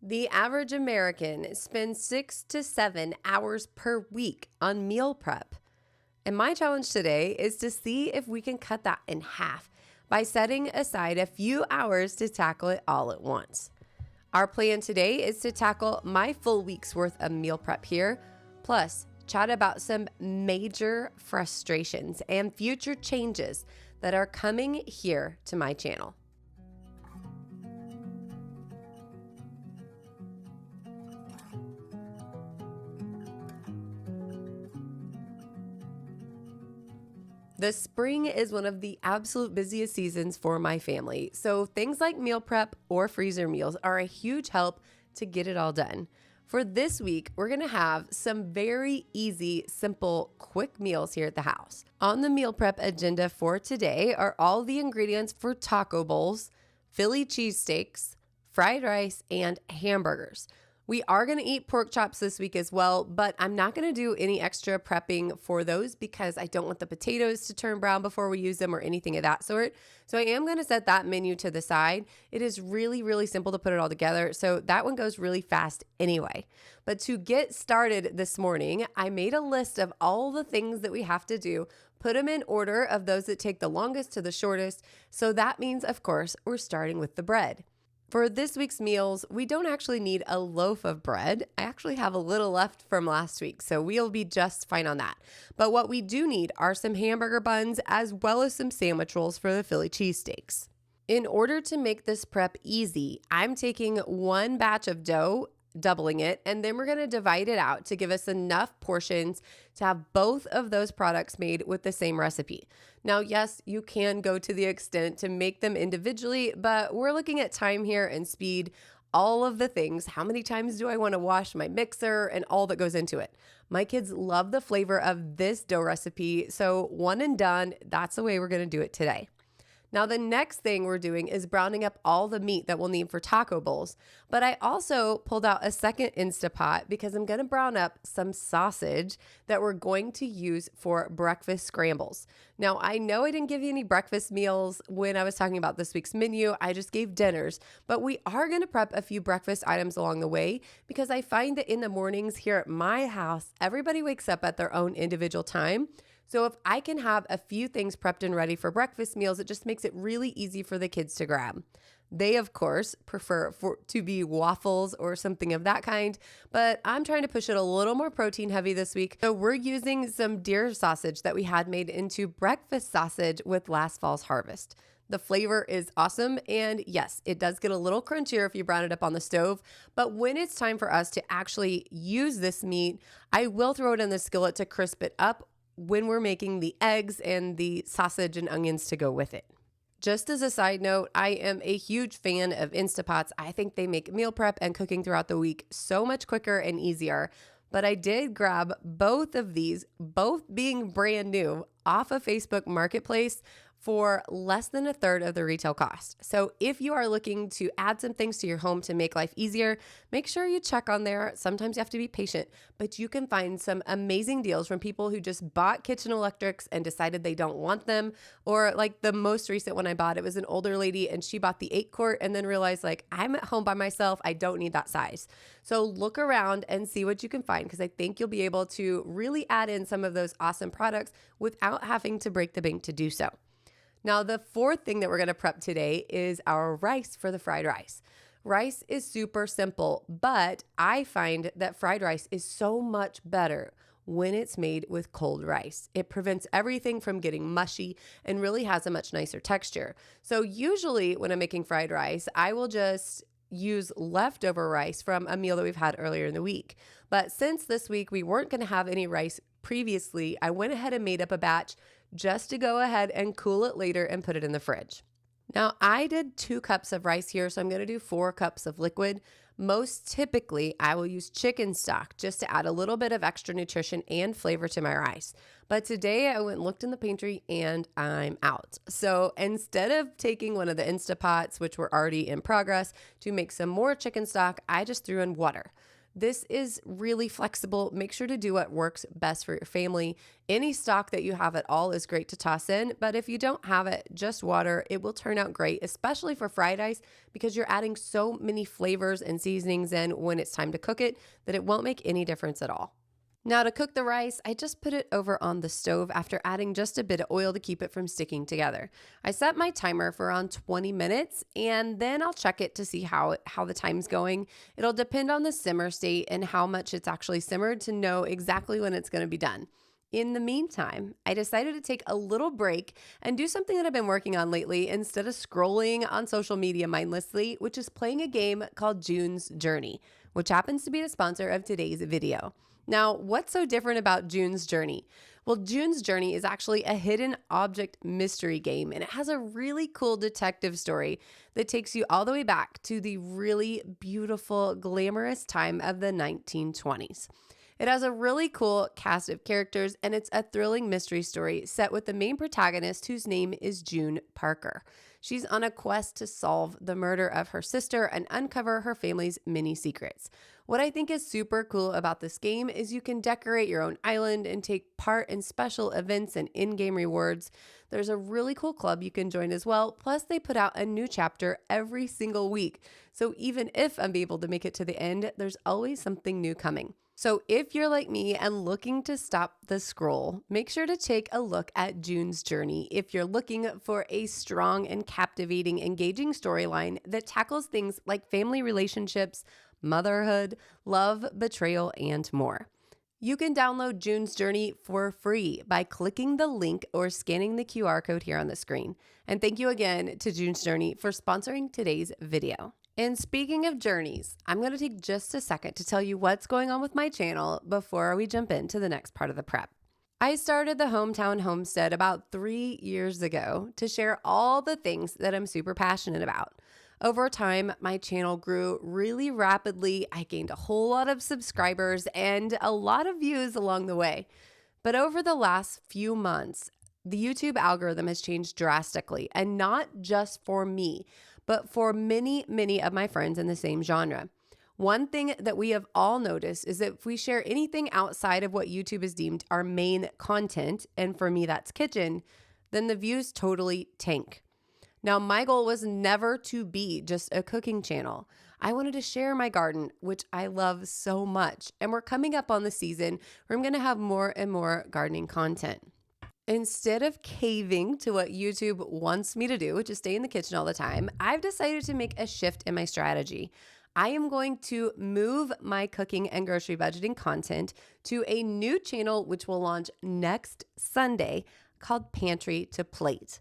The average American spends 6 to 7 hours per week on meal prep. And my challenge today is to see if we can cut that in half by setting aside a few hours to tackle it all at once. Our plan today is to tackle my full week's worth of meal prep here, plus chat about some major frustrations and future changes that are coming here to my channel. The spring is one of the absolute busiest seasons for my family, so things like meal prep or freezer meals are a huge help to get it all done. For this week, we're gonna have some very easy, simple, quick meals here at the house. On the meal prep agenda for today are all the ingredients for taco bowls, Philly cheesesteaks, fried rice, and hamburgers. We are going to eat pork chops this week as well, but I'm not going to do any extra prepping for those because I don't want the potatoes to turn brown before we use them or anything of that sort. So I am going to set that menu to the side. It is really, really simple to put it all together. So that one goes really fast anyway. But to get started this morning, I made a list of all the things that we have to do, put them in order of those that take the longest to the shortest. So that means, of course, we're starting with the bread. For this week's meals, we don't actually need a loaf of bread. I actually have a little left from last week, so we'll be just fine on that. But what we do need are some hamburger buns as well as some sandwich rolls for the Philly cheesesteaks. In order to make this prep easy, I'm taking one batch of dough, doubling it, and then we're going to divide it out to give us enough portions to have both of those products made with the same recipe. Now, yes, you can go to the extent to make them individually, but we're looking at time here and speed, all of the things. How many times do I want to wash my mixer and all that goes into it? My kids love the flavor of this dough recipe, so one and done, that's the way we're going to do it today. Now, the next thing we're doing is browning up all the meat that we'll need for taco bowls. But I also pulled out a second Instapot because I'm going to brown up some sausage that we're going to use for breakfast scrambles. Now, I know I didn't give you any breakfast meals when I was talking about this week's menu. I just gave dinners. But we are going to prep a few breakfast items along the way because I find that in the mornings here at my house, everybody wakes up at their own individual time. So if I can have a few things prepped and ready for breakfast meals, it just makes it really easy for the kids to grab. They, of course, prefer to be waffles or something of that kind, but I'm trying to push it a little more protein heavy this week. So we're using some deer sausage that we had made into breakfast sausage with last fall's harvest. The flavor is awesome, and yes, it does get a little crunchier if you brown it up on the stove, but when it's time for us to actually use this meat, I will throw it in the skillet to crisp it up when we're making the eggs and the sausage and onions to go with it. Just as a side note, I am a huge fan of Instapots. I think they make meal prep and cooking throughout the week so much quicker and easier. But I did grab both of these, both being brand new, off of Facebook Marketplace for less than a third of the retail cost. So if you are looking to add some things to your home to make life easier, make sure you check on there. Sometimes you have to be patient, but you can find some amazing deals from people who just bought kitchen electrics and decided they don't want them. Or like the most recent one I bought, it was an older lady and she bought the 8-quart and then realized like, I'm at home by myself. I don't need that size. So look around and see what you can find because I think you'll be able to really add in some of those awesome products without having to break the bank to do so. Now, the fourth thing that we're going to prep today is our rice for the fried rice. Rice is super simple, but I find that fried rice is so much better when it's made with cold rice. It prevents everything from getting mushy and really has a much nicer texture. So usually when I'm making fried rice, I will just use leftover rice from a meal that we've had earlier in the week. But since this week we weren't going to have any rice previously, I went ahead and made up a batch just to go ahead and cool it later and put it in the fridge. Now, I did 2 cups of rice here, so I'm going to do 4 cups of liquid. Most typically, I will use chicken stock just to add a little bit of extra nutrition and flavor to my rice. But today, I went and looked in the pantry, and I'm out. So instead of taking one of the Instapots, which were already in progress, to make some more chicken stock, I just threw in water. This is really flexible. Make sure to do what works best for your family. Any stock that you have at all is great to toss in, but if you don't have it, just water. It will turn out great, especially for fried rice, because you're adding so many flavors and seasonings in when it's time to cook it that it won't make any difference at all. Now to cook the rice, I just put it over on the stove after adding just a bit of oil to keep it from sticking together. I set my timer for around 20 minutes and then I'll check it to see how the time's going. It'll depend on the simmer state and how much it's actually simmered to know exactly when it's going to be done. In the meantime, I decided to take a little break and do something that I've been working on lately instead of scrolling on social media mindlessly, which is playing a game called June's Journey, which happens to be the sponsor of today's video. Now, what's so different about June's Journey? Well, June's Journey is actually a hidden object mystery game, and it has a really cool detective story that takes you all the way back to the really beautiful, glamorous time of the 1920s. It has a really cool cast of characters, and it's a thrilling mystery story set with the main protagonist, whose name is June Parker. She's on a quest to solve the murder of her sister and uncover her family's many secrets. What I think is super cool about this game is you can decorate your own island and take part in special events and in-game rewards. There's a really cool club you can join as well. Plus, they put out a new chapter every single week. So even if I'm able to make it to the end, there's always something new coming. So if you're like me and looking to stop the scroll, make sure to take a look at June's Journey if you're looking for a strong and captivating, engaging storyline that tackles things like family relationships, motherhood, love, betrayal, and more. You can download June's Journey for free by clicking the link or scanning the QR code here on the screen. And thank you again to June's Journey for sponsoring today's video. And speaking of journeys, I'm going to take just a second to tell you what's going on with my channel before we jump into the next part of the prep. I started the Hometown Homestead about 3 years ago to share all the things that I'm super passionate about. Over time, my channel grew really rapidly. I gained a whole lot of subscribers and a lot of views along the way. But over the last few months, the YouTube algorithm has changed drastically, and not just for me, but for many, many of my friends in the same genre. One thing that we have all noticed is that if we share anything outside of what YouTube has deemed our main content, and for me that's kitchen, then the views totally tank. Now, my goal was never to be just a cooking channel. I wanted to share my garden, which I love so much. And we're coming up on the season where I'm going to have more and more gardening content. Instead of caving to what YouTube wants me to do, which is stay in the kitchen all the time, I've decided to make a shift in my strategy. I am going to move my cooking and grocery budgeting content to a new channel, which will launch next Sunday, called Pantry to Plate.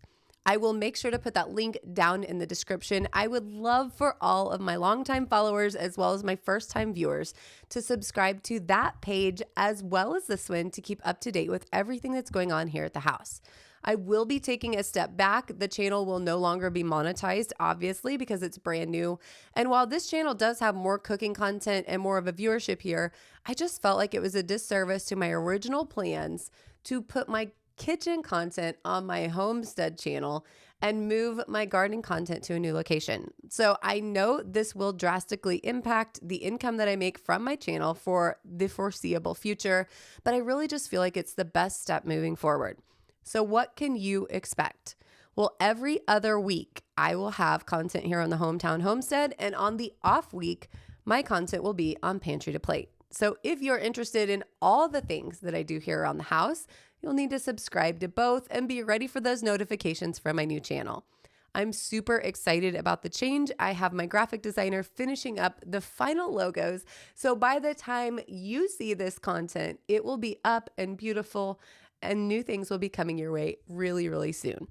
I will make sure to put that link down in the description. I would love for all of my longtime followers as well as my first-time viewers to subscribe to that page as well as this one to keep up to date with everything that's going on here at the house. I will be taking a step back. The channel will no longer be monetized, obviously, because it's brand new. And while this channel does have more cooking content and more of a viewership here, I just felt like it was a disservice to my original plans to put my kitchen content on my Homestead channel and move my gardening content to a new location. So I know this will drastically impact the income that I make from my channel for the foreseeable future, but I really just feel like it's the best step moving forward. So what can you expect? Well, every other week I will have content here on the Hometown Homestead, and on the off week, my content will be on Pantry to Plate. So if you're interested in all the things that I do here around the house, you'll need to subscribe to both and be ready for those notifications from my new channel. I'm super excited about the change. I have my graphic designer finishing up the final logos. So by the time you see this content, it will be up and beautiful, and new things will be coming your way really, really soon.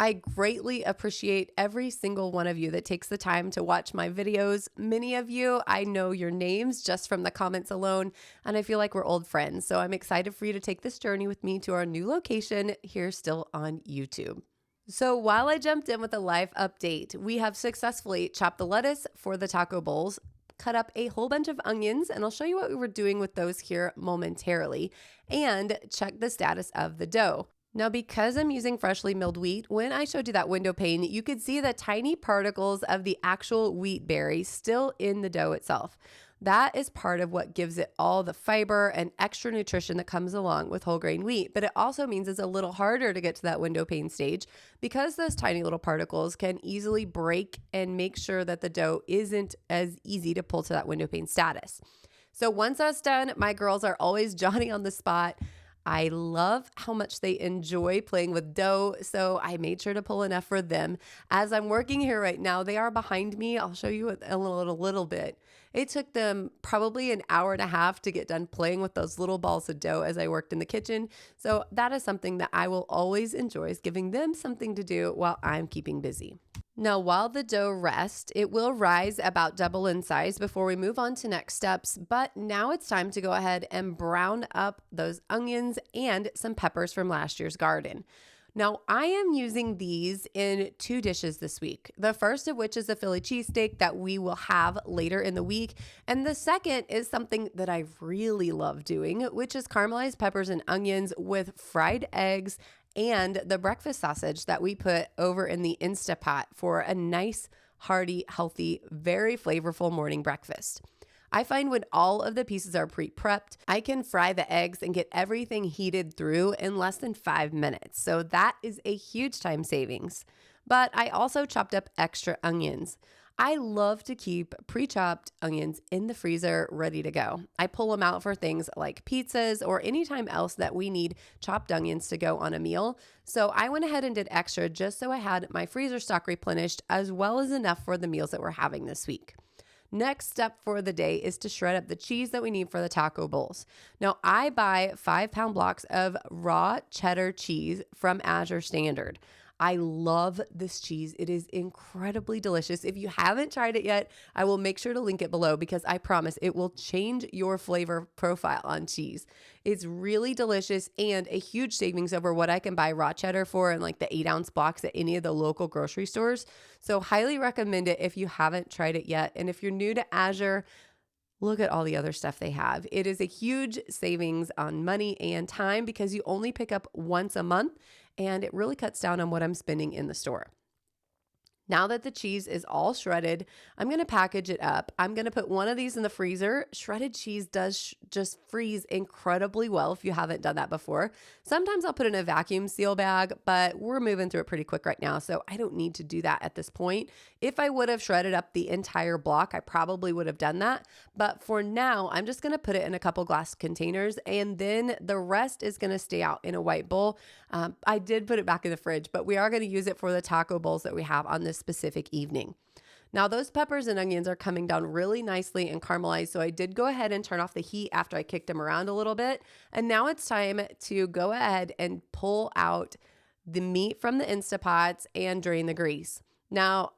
I greatly appreciate every single one of you that takes the time to watch my videos. Many of you, I know your names just from the comments alone, and I feel like we're old friends. So I'm excited for you to take this journey with me to our new location here still on YouTube. So while I jumped in with a live update, we have successfully chopped the lettuce for the taco bowls, cut up a whole bunch of onions, and I'll show you what we were doing with those here momentarily, and check the status of the dough. Now, because I'm using freshly milled wheat, when I showed you that window pane, you could see the tiny particles of the actual wheat berry still in the dough itself. That is part of what gives it all the fiber and extra nutrition that comes along with whole grain wheat, but it also means it's a little harder to get to that window pane stage because those tiny little particles can easily break and make sure that the dough isn't as easy to pull to that window pane status. So once that's done, my girls are always Johnny on the spot. I love how much they enjoy playing with dough, so I made sure to pull enough for them. As I'm working here right now, they are behind me. I'll show you a little bit. It took them probably an hour and a half to get done playing with those little balls of dough as I worked in the kitchen. So that is something that I will always enjoy, is giving them something to do while I'm keeping busy. Now, while the dough rests, it will rise about double in size before we move on to next steps. But now it's time to go ahead and brown up those onions and some peppers from last year's garden. Now, I am using these in 2 dishes this week. The first of which is a Philly cheesesteak that we will have later in the week. And the second is something that I really love doing, which is caramelized peppers and onions with fried eggs and the breakfast sausage that we put over in the Instapot for a nice, hearty, healthy, very flavorful morning breakfast. I find when all of the pieces are pre-prepped, I can fry the eggs and get everything heated through in less than 5 minutes. So that is a huge time savings. But I also chopped up extra onions. I love to keep pre-chopped onions in the freezer ready to go. I pull them out for things like pizzas or anytime else that we need chopped onions to go on a meal. So I went ahead and did extra just so I had my freezer stock replenished as well as enough for the meals that we're having this week. Next step for the day is to shred up the cheese that we need for the taco bowls. Now, I buy 5-pound blocks of raw cheddar cheese from Azure Standard. I love this cheese. It is incredibly delicious. If you haven't tried it yet, I will make sure to link it below because I promise it will change your flavor profile on cheese. It's really delicious and a huge savings over what I can buy raw cheddar for in like the 8-ounce blocks at any of the local grocery stores. So highly recommend it if you haven't tried it yet. And if you're new to Azure, look at all the other stuff they have. It is a huge savings on money and time because you only pick up once a month, and it really cuts down on what I'm spending in the store. Now that the cheese is all shredded, I'm going to package it up. I'm going to put one of these in the freezer. Shredded cheese does just freeze incredibly well if you haven't done that before. Sometimes I'll put it in a vacuum seal bag, but we're moving through it pretty quick right now, so I don't need to do that at this point. If I would have shredded up the entire block, I probably would have done that. But for now, I'm just going to put it in a couple glass containers, and then the rest is going to stay out in a white bowl. I did put it back in the fridge, but we are going to use it for the taco bowls that we have on this specific evening. Now those peppers and onions are coming down really nicely and caramelized, so I did go ahead and turn off the heat after I kicked them around a little bit. And now it's time to go ahead and pull out the meat from the Instapots and drain the grease. Now,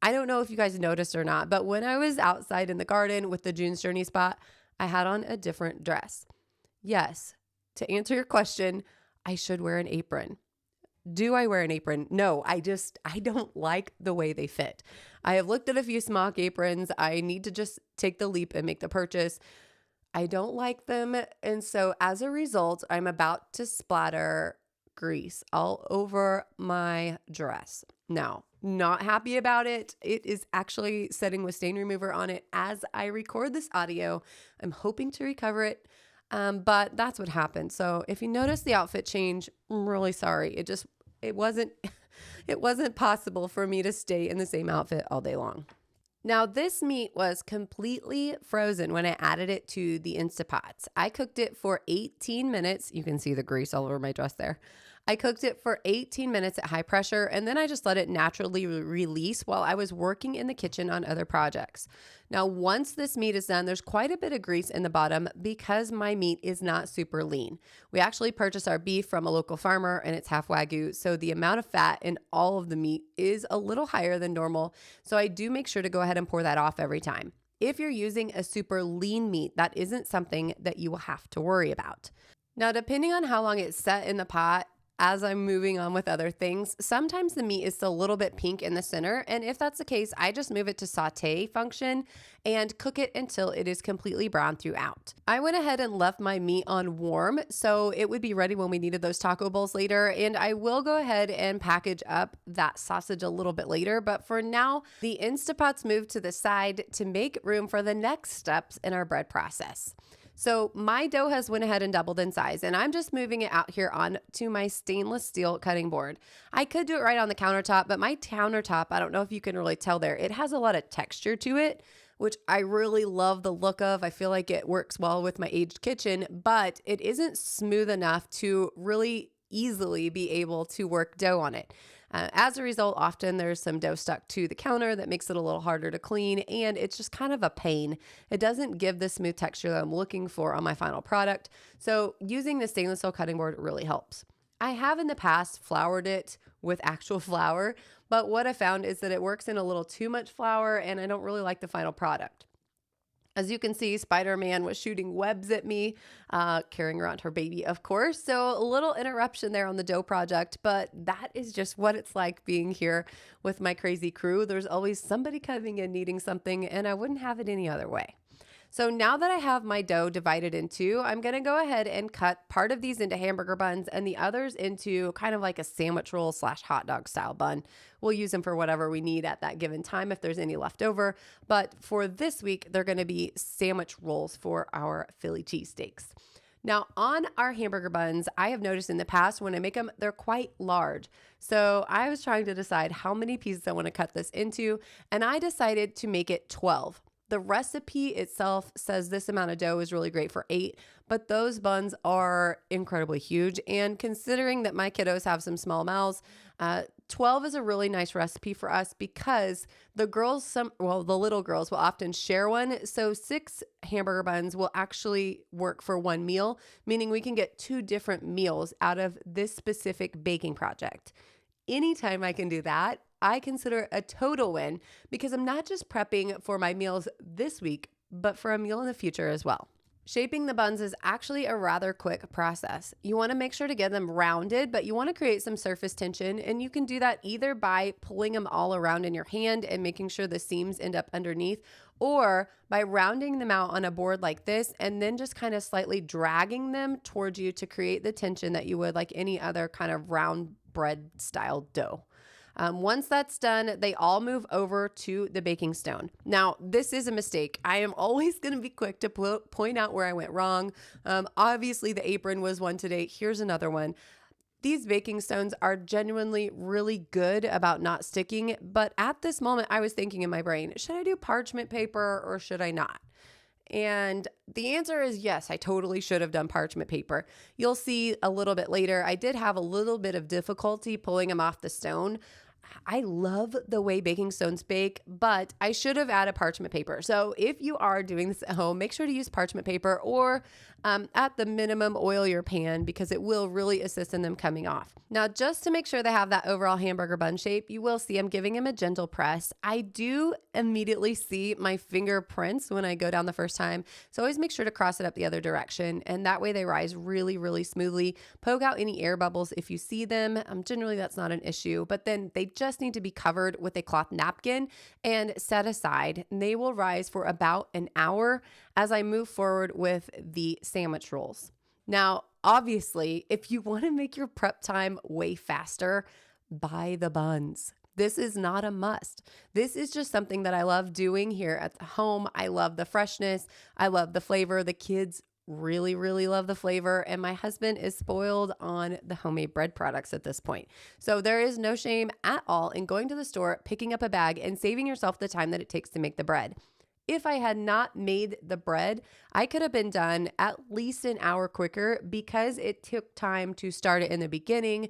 I don't know if you guys noticed or not, but when I was outside in the garden with the June's Journey spot, I had on a different dress. Yes, to answer your question, I should wear an apron. Do I wear an apron? No, I don't like the way they fit. I have looked at a few smock aprons. I need to just take the leap and make the purchase. I don't like them. And so as a result, I'm about to splatter grease all over my dress. Now, not happy about it. It is actually setting with stain remover on it as I record this audio. I'm hoping to recover it. But that's what happened. So if you notice the outfit change, I'm really sorry. It wasn't possible for me to stay in the same outfit all day long. Now, this meat was completely frozen when I added it to the Instapots. I cooked it for 18 minutes. You can see the grease all over my dress there. I cooked it for 18 minutes at high pressure, and then I just let it naturally release while I was working in the kitchen on other projects. Now, once this meat is done, there's quite a bit of grease in the bottom because my meat is not super lean. We actually purchase our beef from a local farmer, and it's half Wagyu, so the amount of fat in all of the meat is a little higher than normal. So I do make sure to go ahead and pour that off every time. If you're using a super lean meat, that isn't something that you will have to worry about. Now, depending on how long it's set in the pot, as I'm moving on with other things, sometimes the meat is still a little bit pink in the center. And if that's the case, I just move it to saute function and cook it until it is completely brown throughout. I went ahead and left my meat on warm so it would be ready when we needed those taco bowls later. And I will go ahead and package up that sausage a little bit later. But for now, the Instapot's moved to the side to make room for the next steps in our bread process. So my dough has went ahead and doubled in size, and I'm just moving it out here onto my stainless steel cutting board. I could do it right on the countertop, but my countertop, I don't know if you can really tell there, it has a lot of texture to it, which I really love the look of. I feel like it works well with my aged kitchen, but it isn't smooth enough to really easily be able to work dough on it. As a result, often there's some dough stuck to the counter that makes it a little harder to clean, and it's just kind of a pain. It doesn't give the smooth texture that I'm looking for on my final product. So using the stainless steel cutting board really helps. I have in the past floured it with actual flour, but what I found is that it works in a little too much flour, and I don't really like the final product. As you can see, Spider-Man was shooting webs at me, carrying around her baby, of course. So a little interruption there on the dough project, but that is just what it's like being here with my crazy crew. There's always somebody coming in needing something, and I wouldn't have it any other way. So now that I have my dough divided in two, I'm going to go ahead and cut part of these into hamburger buns and the others into kind of like a sandwich roll / hot dog style bun. We'll use them for whatever we need at that given time if there's any left over. But for this week, they're going to be sandwich rolls for our Philly cheesesteaks. Now, on our hamburger buns, I have noticed in the past when I make them, they're quite large. So I was trying to decide how many pieces I want to cut this into, and I decided to make it 12. The recipe itself says this amount of dough is really great for 8, but those buns are incredibly huge. And considering that my kiddos have some small mouths, 12 is a really nice recipe for us because the little girls will often share one. So 6 hamburger buns will actually work for one meal, meaning we can get 2 different meals out of this specific baking project. Anytime I can do that, I consider a total win because I'm not just prepping for my meals this week, but for a meal in the future as well. Shaping the buns is actually a rather quick process. You want to make sure to get them rounded, but you want to create some surface tension, and you can do that either by pulling them all around in your hand and making sure the seams end up underneath, or by rounding them out on a board like this and then just kind of slightly dragging them towards you to create the tension that you would like any other kind of round bread style dough. Once that's done, they all move over to the baking stone. Now, this is a mistake. I am always going to be quick to point out where I went wrong. Obviously, the apron was one today. Here's another one. These baking stones are genuinely really good about not sticking, but at this moment, I was thinking in my brain, should I do parchment paper or should I not? And the answer is yes, I totally should have done parchment paper. You'll see a little bit later, I did have a little bit of difficulty pulling them off the stone. I love the way baking stones bake, but I should have added parchment paper. So if you are doing this at home, make sure to use parchment paper or at the minimum oil your pan because it will really assist in them coming off. Now, just to make sure they have that overall hamburger bun shape, you will see I'm giving them a gentle press. I do immediately see my fingerprints when I go down the first time. So always make sure to cross it up the other direction. And that way they rise really, really smoothly. Poke out any air bubbles if you see them. Generally, that's not an issue, but then they just need to be covered with a cloth napkin and set aside. And they will rise for about an hour as I move forward with the sandwich rolls. Now, obviously, if you want to make your prep time way faster, buy the buns. This is not a must. This is just something that I love doing here at the home. I love the freshness. I love the flavor. The kids really, really love the flavor. And my husband is spoiled on the homemade bread products at this point. So there is no shame at all in going to the store, picking up a bag, and saving yourself the time that it takes to make the bread. If I had not made the bread, I could have been done at least an hour quicker because it took time to start it in the beginning.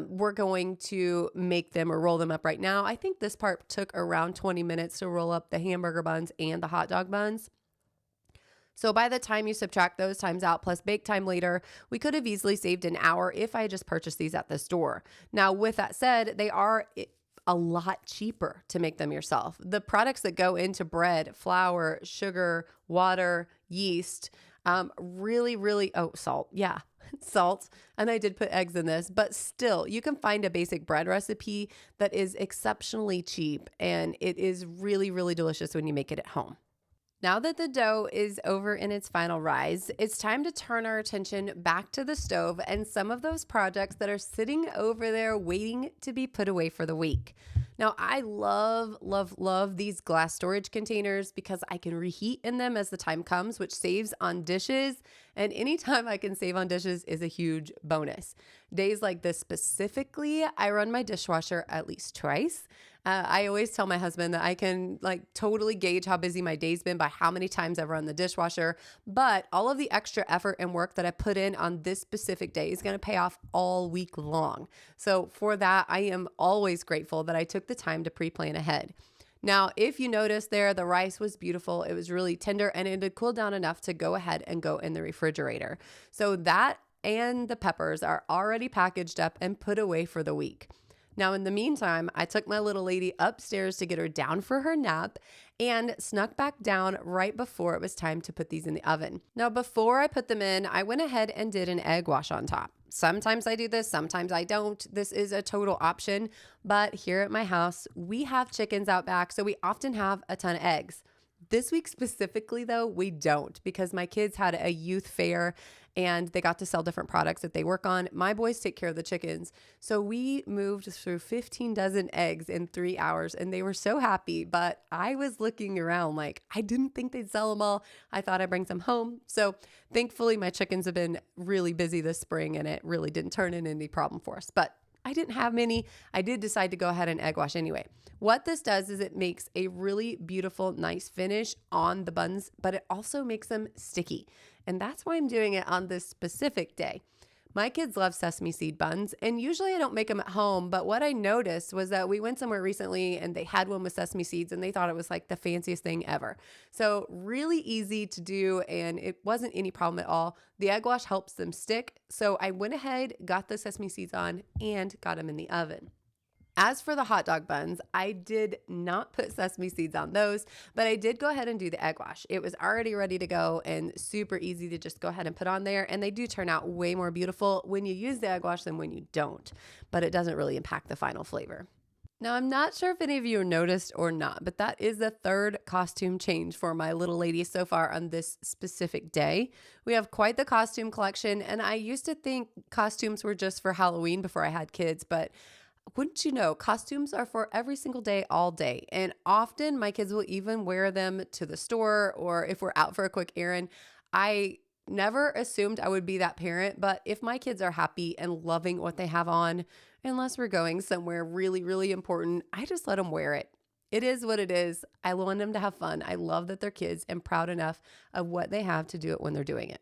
We're going to make them or roll them up right now. I think this part took around 20 minutes to roll up the hamburger buns and the hot dog buns. So by the time you subtract those times out plus bake time later, we could have easily saved an hour if I just purchased these at the store. Now, with that said, they are a lot cheaper to make them yourself. The products that go into bread, flour, sugar, water, yeast, salt. Yeah. salt, and I did put eggs in this, but still, you can find a basic bread recipe that is exceptionally cheap, and it is really, really delicious when you make it at home. Now that the dough is over in its final rise, it's time to turn our attention back to the stove and some of those projects that are sitting over there waiting to be put away for the week. Now, I love, love, love these glass storage containers because I can reheat in them as the time comes, which saves on dishes. And anytime I can save on dishes is a huge bonus. Days like this specifically, I run my dishwasher at least twice. I always tell my husband that I can totally gauge how busy my day's been by how many times I've run the dishwasher, but all of the extra effort and work that I put in on this specific day is going to pay off all week long. So for that, I am always grateful that I took the time to pre-plan ahead. Now, if you notice there, the rice was beautiful. It was really tender and it had cooled down enough to go ahead and go in the refrigerator. So that and the peppers are already packaged up and put away for the week. Now, in the meantime, I took my little lady upstairs to get her down for her nap and snuck back down right before it was time to put these in the oven. Now, before I put them in, I went ahead and did an egg wash on top. Sometimes I do this, sometimes I don't. This is a total option, but here at my house, we have chickens out back, so we often have a ton of eggs. This week specifically, though, we don't because my kids had a youth fair and they got to sell different products that they work on. My boys take care of the chickens. So we moved through 15 dozen eggs in 3 hours and they were so happy. But I was looking around like I didn't think they'd sell them all. I thought I'd bring some home. So thankfully, my chickens have been really busy this spring and it really didn't turn into any problem for us. But I didn't have many. I did decide to go ahead and egg wash anyway. What this does is it makes a really beautiful, nice finish on the buns, but it also makes them sticky. And that's why I'm doing it on this specific day. My kids love sesame seed buns, and usually I don't make them at home, but what I noticed was that we went somewhere recently and they had one with sesame seeds and they thought it was like the fanciest thing ever. So really easy to do and it wasn't any problem at all. The egg wash helps them stick. So I went ahead, got the sesame seeds on and got them in the oven. As for the hot dog buns, I did not put sesame seeds on those, but I did go ahead and do the egg wash. It was already ready to go and super easy to just go ahead and put on there. And they do turn out way more beautiful when you use the egg wash than when you don't, but it doesn't really impact the final flavor. Now, I'm not sure if any of you noticed or not, but that is the third costume change for my little lady so far on this specific day. We have quite the costume collection, and I used to think costumes were just for Halloween before I had kids, but wouldn't you know, costumes are for every single day, all day. And often my kids will even wear them to the store or if we're out for a quick errand. I never assumed I would be that parent, but if my kids are happy and loving what they have on, unless we're going somewhere really, really important, I just let them wear it. It is what it is. I want them to have fun. I love that they're kids and proud enough of what they have to do it when they're doing it.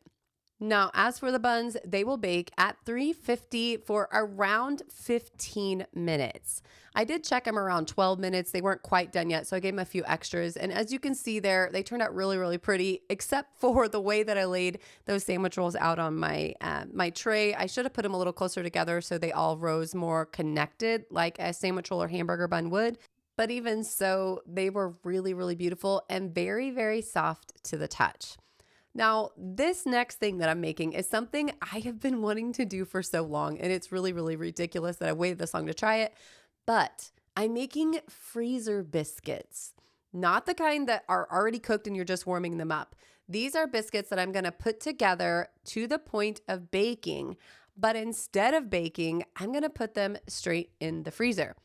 Now, as for the buns, they will bake at 350 for around 15 minutes. I did check them around 12 minutes. They weren't quite done yet, so I gave them a few extras. And as you can see there, they turned out really, really pretty, except for the way that I laid those sandwich rolls out on my my tray. I should have put them a little closer together so they all rose more connected like a sandwich roll or hamburger bun would. But even so, they were really, really beautiful and very, very soft to the touch. Now, this next thing that I'm making is something I have been wanting to do for so long, and it's really, really ridiculous that I waited this long to try it, but I'm making freezer biscuits, not the kind that are already cooked and you're just warming them up. These are biscuits that I'm going to put together to the point of baking, but instead of baking, I'm going to put them straight in the freezer.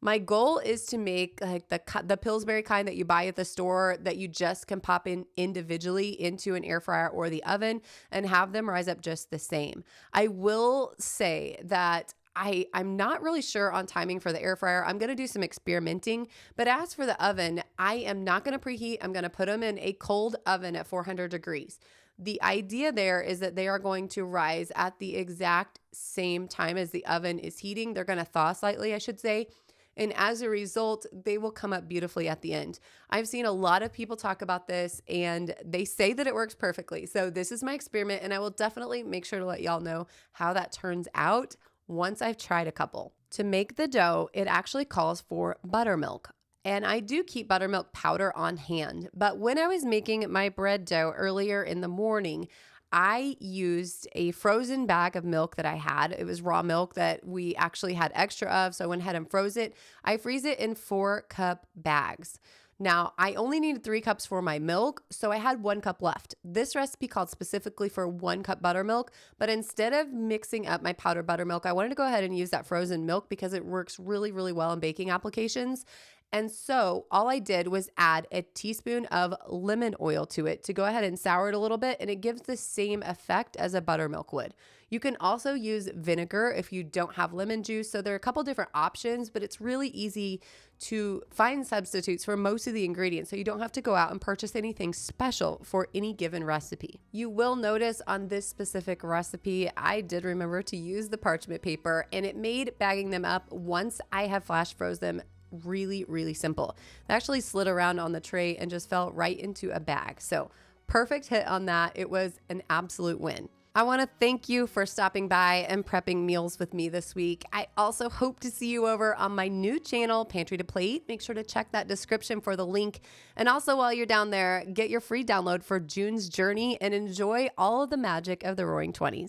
My goal is to make like the Pillsbury kind that you buy at the store that you just can pop in individually into an air fryer or the oven and have them rise up just the same. I will say that I'm not really sure on timing for the air fryer. I'm going to do some experimenting, but as for the oven, I am not going to preheat. I'm going to put them in a cold oven at 400 degrees. The idea there is that they are going to rise at the exact same time as the oven is heating. They're going to thaw slightly, I should say. And as a result, they will come up beautifully at the end. I've seen a lot of people talk about this and they say that it works perfectly. So this is my experiment and I will definitely make sure to let y'all know how that turns out once I've tried a couple. To make the dough, it actually calls for buttermilk. And I do keep buttermilk powder on hand. But when I was making my bread dough earlier in the morning, I used a frozen bag of milk that I had. It was raw milk that we actually had extra of, so I went ahead and froze it. I freeze it in 4-cup bags. Now, I only needed 3 cups for my milk, so I had 1 cup left. This recipe called specifically for 1 cup buttermilk, but instead of mixing up my powdered buttermilk, I wanted to go ahead and use that frozen milk because it works really, really well in baking applications. And so all I did was add a teaspoon of lemon oil to it to go ahead and sour it a little bit, and it gives the same effect as a buttermilk would. You can also use vinegar if you don't have lemon juice. So there are a couple different options, but it's really easy to find substitutes for most of the ingredients, so you don't have to go out and purchase anything special for any given recipe. You will notice on this specific recipe, I did remember to use the parchment paper, and it made bagging them up once I have flash froze them really, really simple. It actually slid around on the tray and just fell right into a bag. So perfect hit on that. It was an absolute win. I want to thank you for stopping by and prepping meals with me this week. I also hope to see you over on my new channel, Pantry to Plate. Make sure to check that description for the link. And also while you're down there, get your free download for June's Journey and enjoy all of the magic of the Roaring 20s.